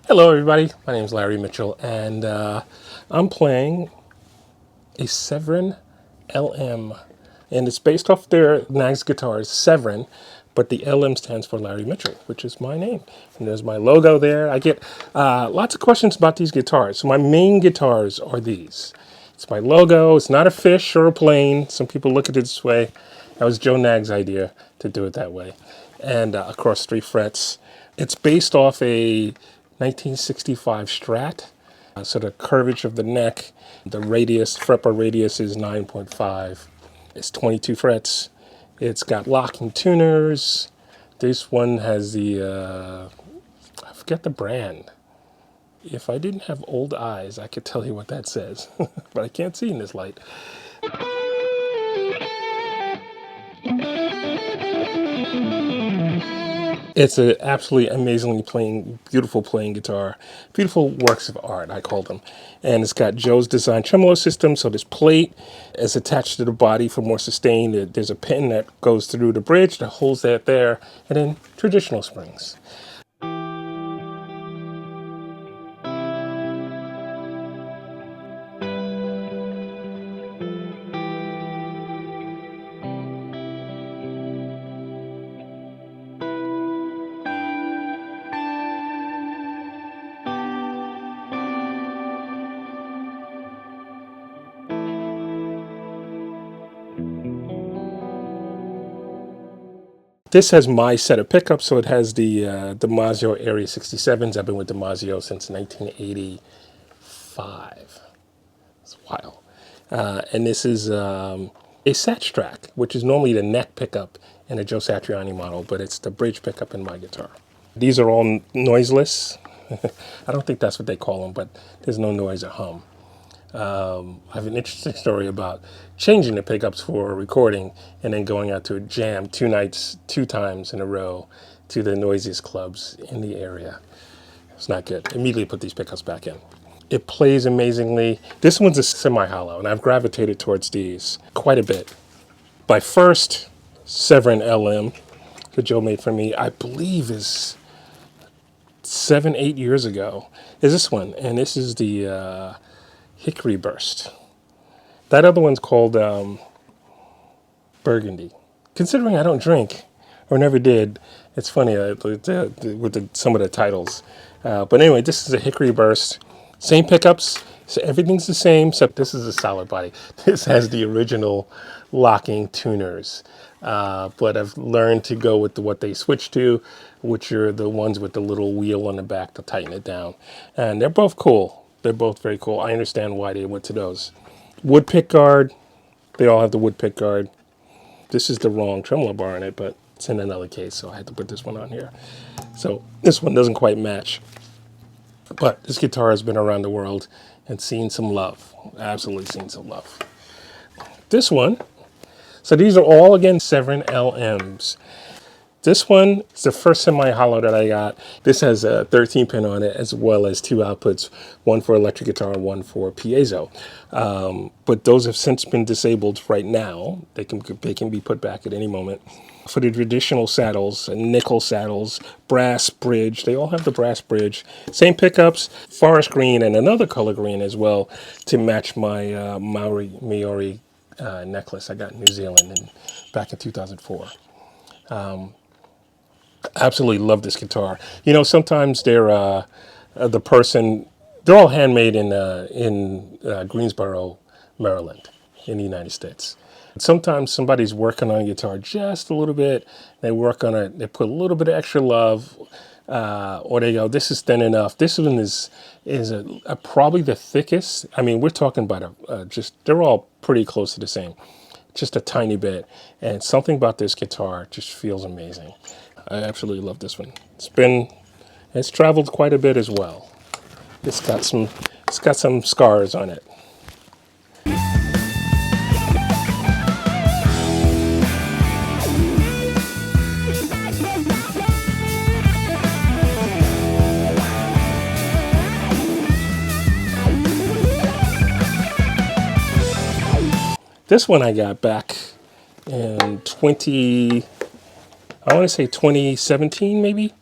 Hello, everybody. My name is Larry Mitchell, and I'm playing a Severn LM, and it's based off their Nags guitars, Severn, but the LM stands for Larry Mitchell, which is my name. And there's my logo there. I get lots of questions about these guitars. So my main guitars are these. It's my logo. It's not a fish or a plane. Some people look at it this way. That was Joe Nag's idea to do it that way. And across 3 frets. It's based off a 1965 Strat. So the curvature of the neck, the radius, fretboard radius is 9.5. It's 22 frets. It's got locking tuners. This one has I forget the brand. If I didn't have old eyes, I could tell you what that says, but I can't see in this light. It's an absolutely amazingly beautiful playing guitar. Beautiful works of art, I call them. And it's got Joe's design tremolo system, so this plate is attached to the body for more sustain. There's a pin that goes through the bridge that holds that there, and then traditional springs. This has my set of pickups, so it has the DiMaggio Area 67s. I've been with DiMaggio since 1985. It's a while. And this is a Satch which is normally the neck pickup in a Joe Satriani model, but it's the bridge pickup in my guitar. These are all noiseless. I don't think that's what they call them, but there's no noise or hum. I have an interesting story about changing the pickups for a recording and then going out to a jam 2 nights, 2 times in a row to the noisiest clubs in the area. It's not good. Immediately put these pickups back in. It plays amazingly. This one's a semi-hollow, and I've gravitated towards these quite a bit. My first Severn LM that Joe made for me, I believe is 7, 8 years ago, is this one. And this is the Hickory Burst. That other one's called Burgundy. Considering I don't drink, or never did, it's funny with some of the titles. But anyway, this is a Hickory Burst. Same pickups, so everything's the same, except this is a solid body. This has the original locking tuners. But I've learned to go with what they switch to, which are the ones with the little wheel on the back to tighten it down. And they're both cool. They're both very cool. I understand why they went to those. Wood pick guard. They all have the wood pick guard. This is the wrong tremolo bar in it, but it's in another case, so I had to put this one on here. So this one doesn't quite match. But this guitar has been around the world and seen some love. Absolutely seen some love. This one, so these are all, again, Severn LMs. This one is the first semi-hollow that I got. This has a 13-pin on it, as well as 2 outputs, one for electric guitar and one for piezo. But those have since been disabled right now. They can be put back at any moment. For the traditional saddles, nickel saddles, brass bridge, they all have the brass bridge. Same pickups, forest green and another color green as well to match my Maori necklace I got in New Zealand back in 2004. Absolutely love this guitar. You know, sometimes they're they're all handmade in Greensboro, Maryland, in the United States. Sometimes somebody's working on a guitar just a little bit. They work on it. They put a little bit of extra love, or they go, "This is thin enough." This one is probably the thickest. I mean, we're talking about they're all pretty close to the same, just a tiny bit. And something about this guitar just feels amazing. I absolutely love this one. It's traveled quite a bit as well. It's got some scars on it. This one I got back in I want to say 2017, maybe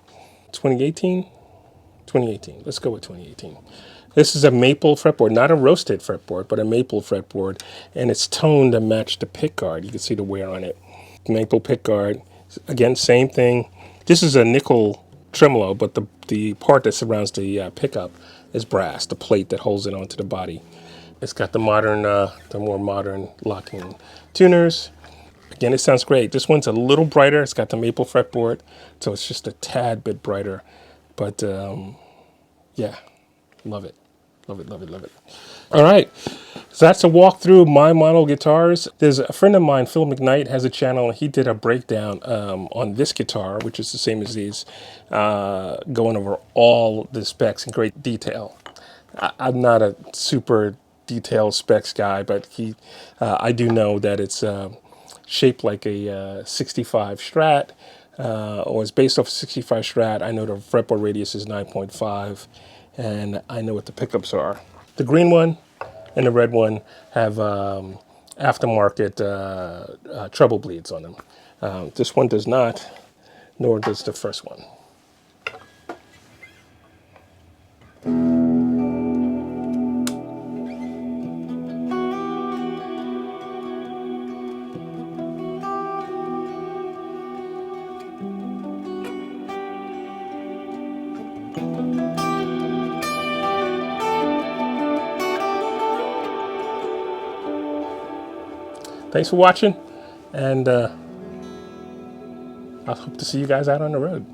2018. 2018. Let's go with 2018. This is a maple fretboard, not a roasted fretboard, but a maple fretboard, and it's toned to match the pick guard. You can see the wear on it. Maple pick guard. Again, same thing. This is a nickel tremolo, but the part that surrounds the pickup is brass, the plate that holds it onto the body. It's got the more modern locking tuners. Again, it sounds great. This one's a little brighter. It's got the maple fretboard, so it's just a tad bit brighter. But yeah, love it. Love it, love it, love it. All right. So that's a walk through my model guitars. There's a friend of mine, Phil McKnight, has a channel. He did a breakdown on this guitar, which is the same as these, going over all the specs in great detail. I'm not a super detailed specs guy, but I do know that it's shaped like a 65 Strat, or it's based off a 65 Strat. I know the fretboard radius is 9.5, and I know what the pickups are. The green one and the red one have aftermarket treble bleeds on them. This one does not, nor does the first one. Thanks for watching, and I hope to see you guys out on the road.